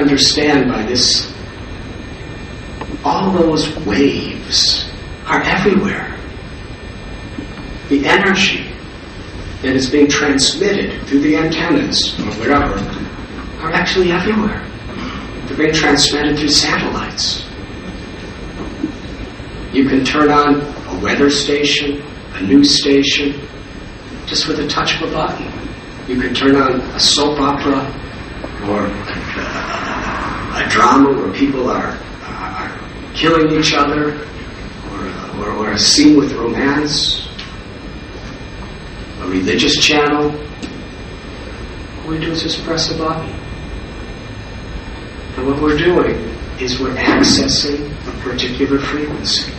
understand by this, all those waves are everywhere. The energy that is being transmitted through the antennas or whatever are actually everywhere. They're being transmitted through satellites. You can turn on a weather station, a news station, just with a touch of a button. You can turn on a soap opera or a drama where people are killing each other, or a scene with romance, a religious channel. All we do is just press a button. And what we're doing is we're accessing a particular frequency.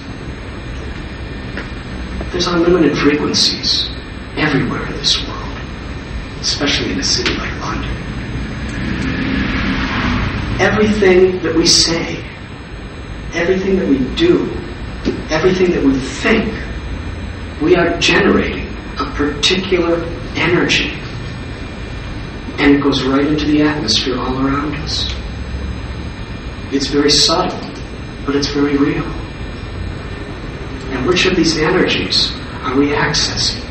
There's unlimited frequencies everywhere in this world, especially in a city like London. Everything that we say, everything that we do, everything that we think, we are generating a particular energy. And it goes right into the atmosphere all around us. It's very subtle, but it's very real. And which of these energies are we accessing?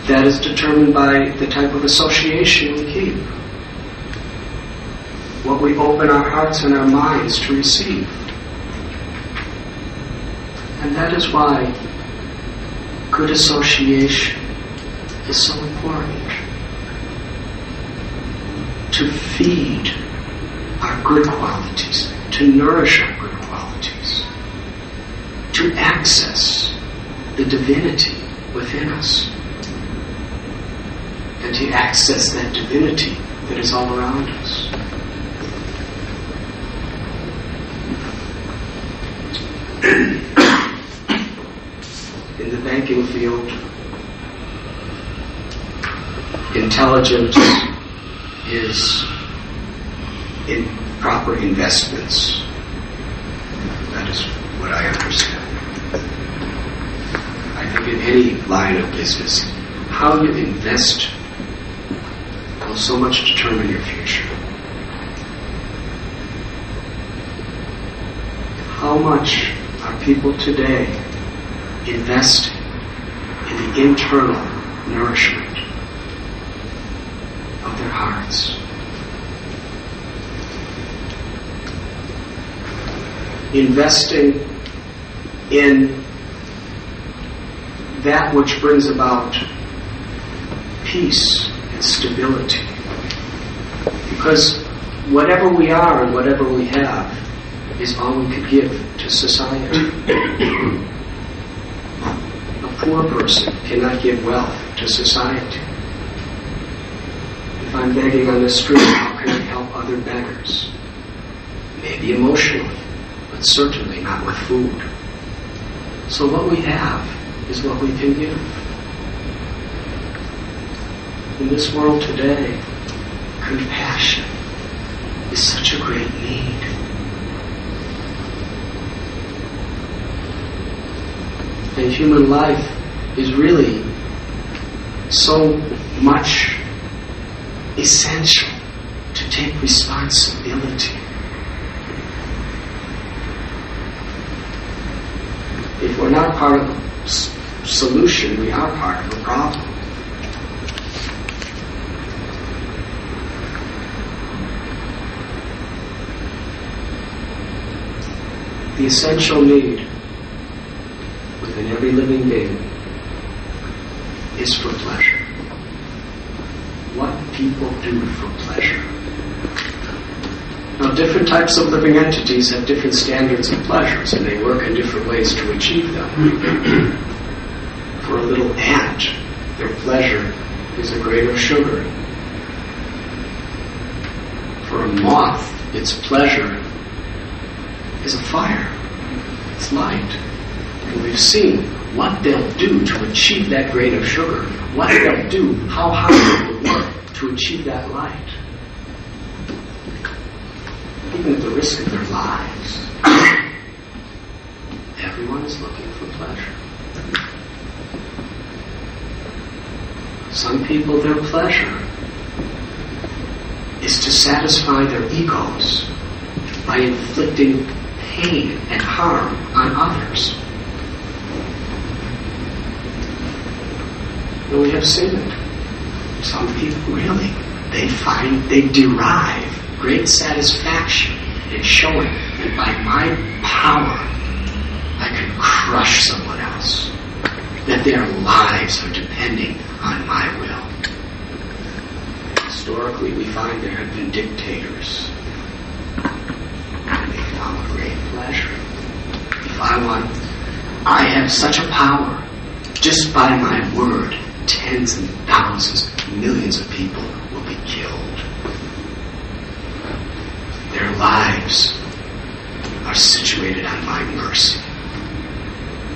That is determined by the type of association we keep. What we open our hearts and our minds to receive. And that is why good association is so important. To feed our good qualities, to nourish our good qualities, to access the divinity within us, and to access that divinity that is all around us. In the banking field, intelligence is in proper investments. That is what I understand. I think in any line of business, how you invest will so much determine your future. How much are people today investing in the internal nourishment of their hearts? Investing in that which brings about peace and stability. Because whatever we are and whatever we have is all we could give to society. A poor person cannot give wealth to society. If I'm begging on the street, how can I help other beggars? Maybe emotionally, but certainly not with food. So what we have is what we can give. In this world today, compassion is such a great need. And human life is really so much essential to take responsibility. If we're not part of the solution, we are part of the problem. The essential need within every living being is for pleasure. What people do for pleasure. Now, different types of living entities have different standards of pleasures, and they work in different ways to achieve them. For a little ant, their pleasure is a grain of sugar. For a moth, its pleasure is a fire. It's light. And we've seen what they'll do to achieve that grain of sugar. What they'll do, how hard they will work to achieve that light. Even at the risk of their lives. Everyone is looking for pleasure. Some people, their pleasure is to satisfy their egos by inflicting pain and harm on others. And we have seen it. Some people really, they derive great satisfaction in showing that by my power I can crush someone else, that their lives are depending on my will. Historically, we find there have been dictators. They found great pleasure. If I have such a power, just by my word, tens and thousands, millions of people will be killed. Their lives are situated on my mercy.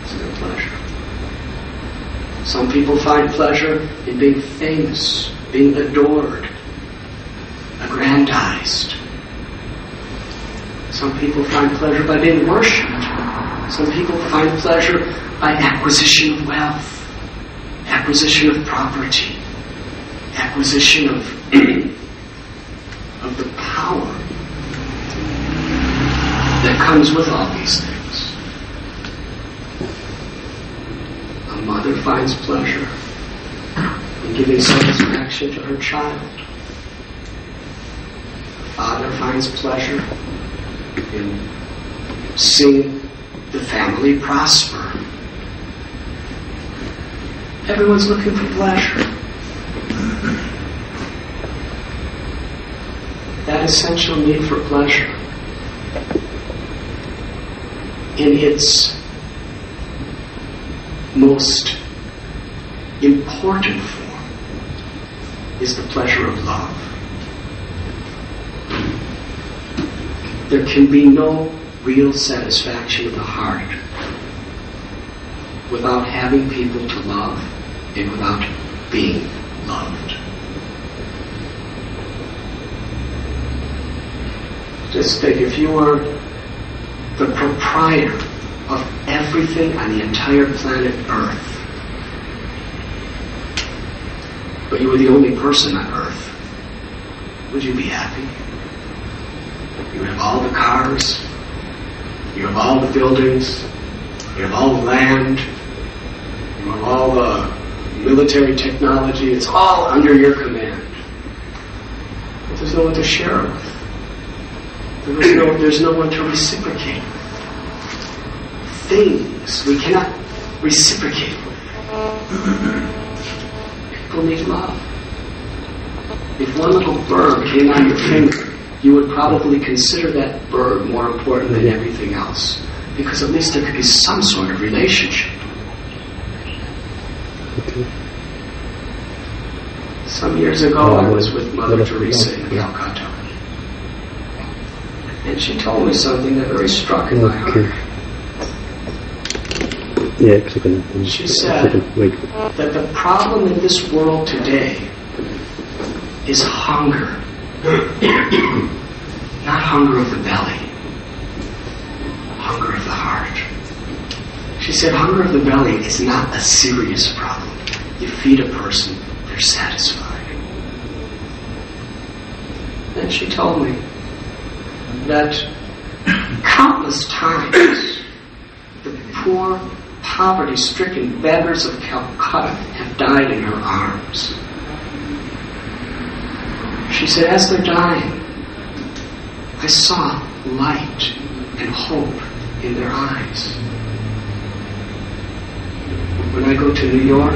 It's their pleasure. Some people find pleasure in being famous, being adored, aggrandized. Some people find pleasure by being worshipped. Some people find pleasure by acquisition of wealth, acquisition of property, acquisition of the power that comes with all these things. A mother finds pleasure in giving satisfaction to her child. A father finds pleasure in seeing the family prosper. Everyone's looking for pleasure. That essential need for pleasure, in its most important form, is the pleasure of love. There can be no real satisfaction of the heart without having people to love and without being loved. Just think, if you were the proprietor of everything on the entire planet Earth, but you were the only person on Earth, would you be happy? You have all the cars, you have all the buildings, you have all the land, you have all the military technology, it's all under your command. But there's no one to share it with. There's no one to reciprocate with. Things we cannot reciprocate with. People need love. If one little bird came on your finger, you would probably consider that bird more important than everything else, because at least there could be some sort of relationship. Some years ago, I was with Mother Teresa in Calcutta, and she told me something that really struck in my heart. She said that the problem in this world today is hunger. Not hunger of the belly, hunger of the heart. She said hunger of the belly is not a serious problem. You feed a person, they're satisfied. Then she told me that countless times the poor, poverty-stricken beggars of Calcutta have died in her arms. She said, as they're dying, I saw light and hope in their eyes. When I go to New York,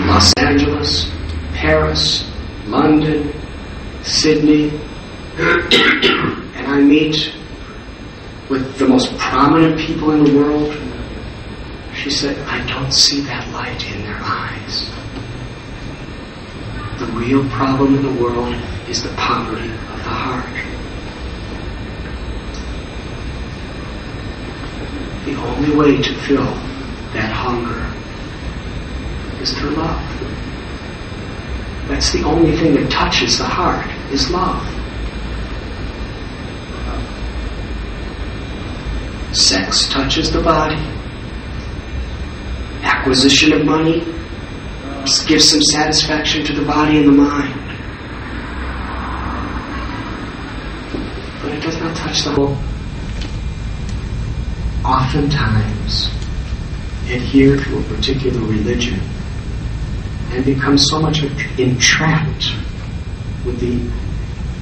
Los Angeles, Paris, London, Sydney, and I meet with the most prominent people in the world, she said, I don't see that light in their eyes. The real problem in the world is the poverty of the heart. The only way to fill that hunger is through love. That's the only thing that touches the heart, is love. Sex touches the body. Acquisition of money gives some satisfaction to the body and the mind. But it does not touch the whole. Oftentimes adhere to a particular religion and become so much entrapped with the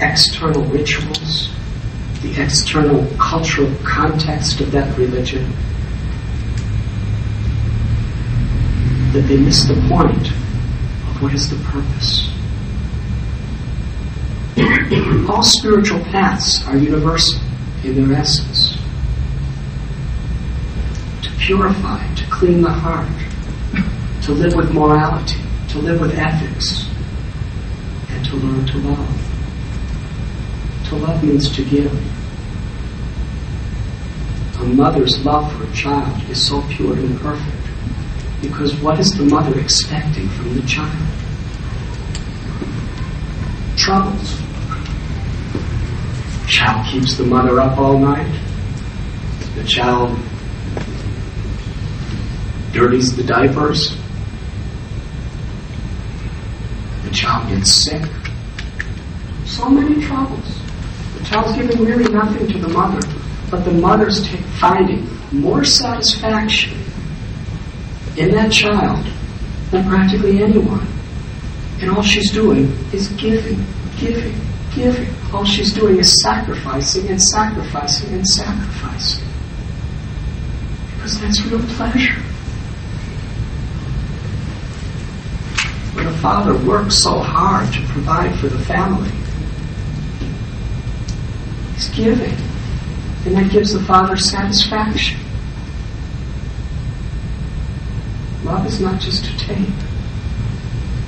external rituals, the external cultural context of that religion, that they miss the point of what is the purpose. All spiritual paths are universal in their essence. To purify, to clean the heart, to live with morality, to live with ethics, and to learn to love. To love means to give. A mother's love for a child is so pure and perfect because what is the mother expecting from the child? Troubles. The child keeps the mother up all night. The child dirties the diapers. The child gets sick. So many troubles. The child's giving really nothing to the mother, but the mother's finding more satisfaction in that child than practically anyone. And all she's doing is giving, giving, giving. All she's doing is sacrificing and sacrificing and sacrificing. Because that's real pleasure. When a father works so hard to provide for the family, he's giving. And that gives the father satisfaction. Love is not just to take.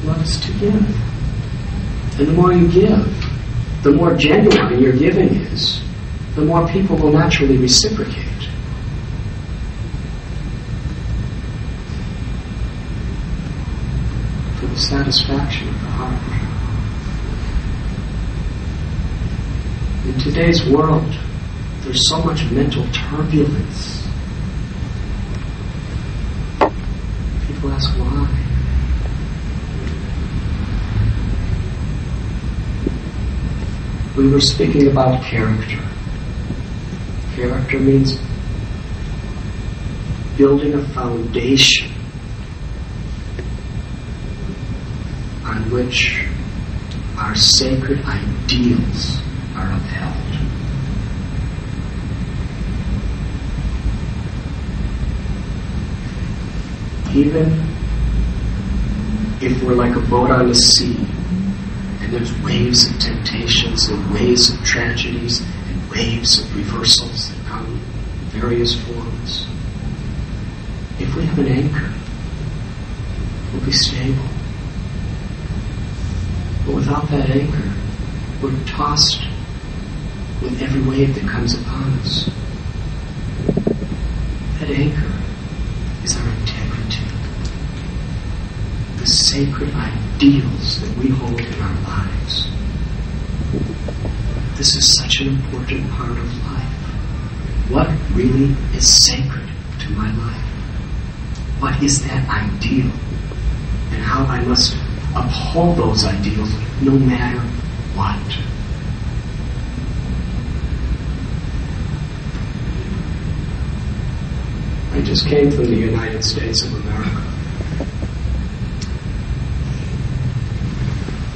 Love is to give. And the more you give, the more genuine your giving is, the more people will naturally reciprocate. For the satisfaction of the heart. In today's world, there's so much mental turbulence. People ask why. We were speaking about character. Character means building a foundation on which our sacred ideals are upheld. Even if we're like a boat on the sea, and there's waves of temptations and waves of tragedies and waves of reversals that come in various forms, if we have an anchor, we'll be stable. But without that anchor, we're tossed with every wave that comes upon us. That anchor is our integrity. The sacred ideals that we hold in our lives. This is such an important part of life. What really is sacred to my life? What is that ideal? And how I must uphold those ideals no matter what. I just came from the United States of America.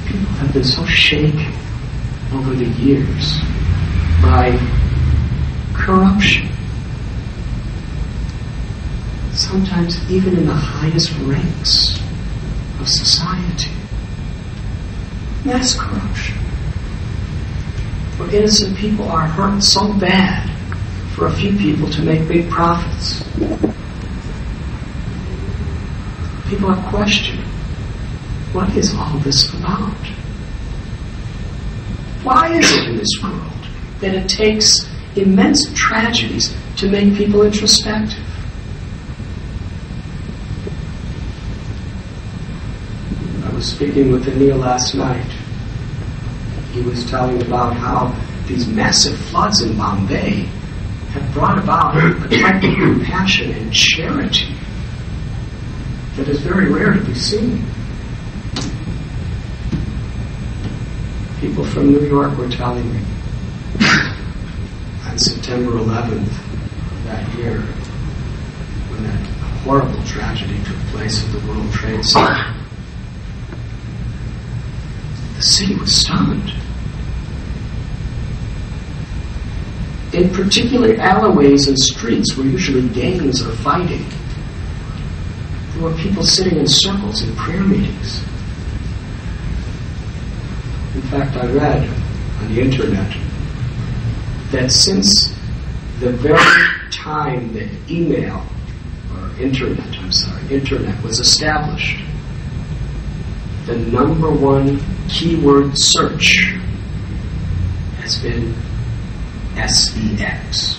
People have been so shaken over the years by corruption. Sometimes even in the highest ranks of society. Mass corruption. Where innocent people are hurt so bad for a few people to make big profits. People are questioning, what is all this about? Why is it in this world that it takes immense tragedies to make people introspective? I was speaking with Anil last night. He was telling about how these massive floods in Bombay have brought about a type of compassion and charity that is very rare to be seen. People from New York were telling me on September 11th of that year, when that horrible tragedy took place at the World Trade Center, the city was stunned. In particular alleyways and streets where usually gangs are fighting, there were people sitting in circles in prayer meetings. In fact, I read on the internet that since the very time that internet was established, the number one keyword search has been sex.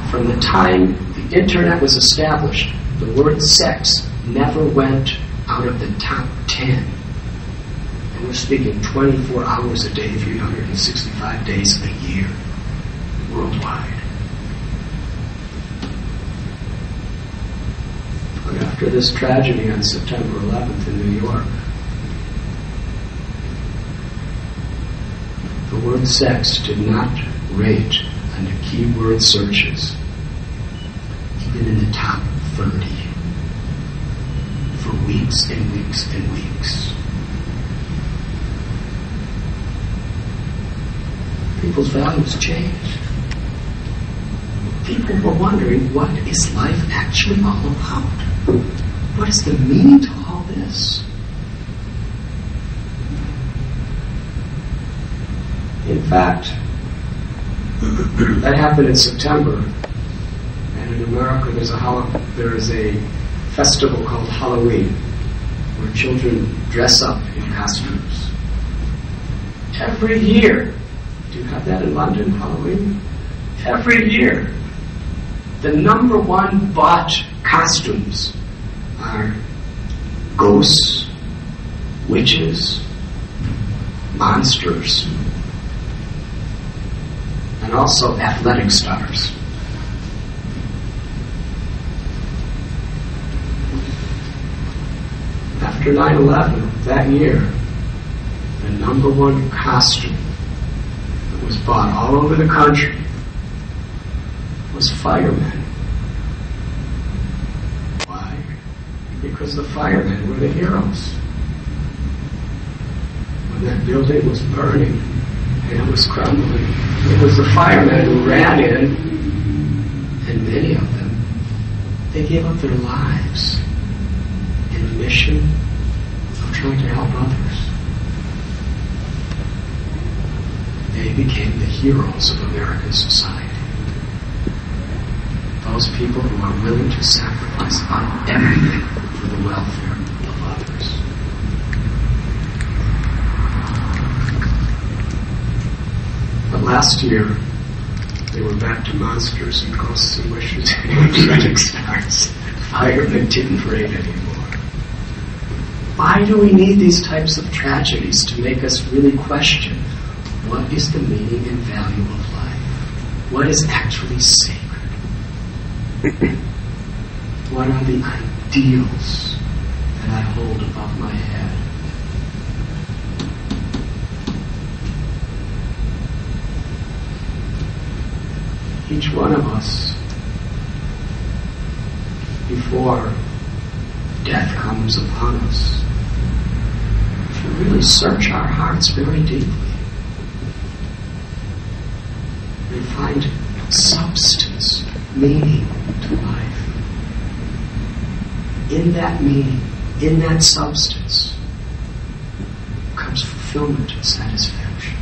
From the time the internet was established, the word sex never went out of the top 10. And we're speaking 24 hours a day, 365 days a year, worldwide. But after this tragedy on September 11th in New York, the word sex did not rate on the keyword searches, even in the top 30, for weeks and weeks and weeks. People's values changed. People were wondering, what is life actually all about? What is the meaning to all this? In fact, that happened in September, and in America there is a festival called Halloween, where children dress up in costumes. Every year, do you have that in London, Halloween? Every year, the number one bought costumes are ghosts, witches, monsters, and also athletic stars. After 9/11, that year, the number one costume that was bought all over the country was firemen. Why? Because the firemen were the heroes. When that building was burning and it was crumbling, it was the firemen who ran in, and many of them, they gave up their lives in the mission of trying to help others. They became the heroes of American society. Those people who are willing to sacrifice everything for the welfare of others. But last year, they were back to monsters and ghosts and wishes and athletic stars. Firemen didn't rate anymore. Why do we need these types of tragedies to make us really question what is the meaning and value of life? What is actually sacred? What are the ideals that I hold above my head? Each one of us, before death comes upon us, should really search our hearts very deeply and find substance, meaning to life. In that meaning, in that substance, comes fulfillment and satisfaction.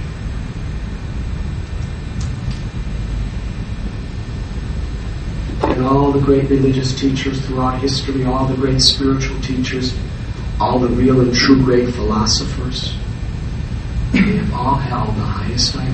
And all the great religious teachers throughout history, all the great spiritual teachers, all the real and true great philosophers, they have all held the highest idea.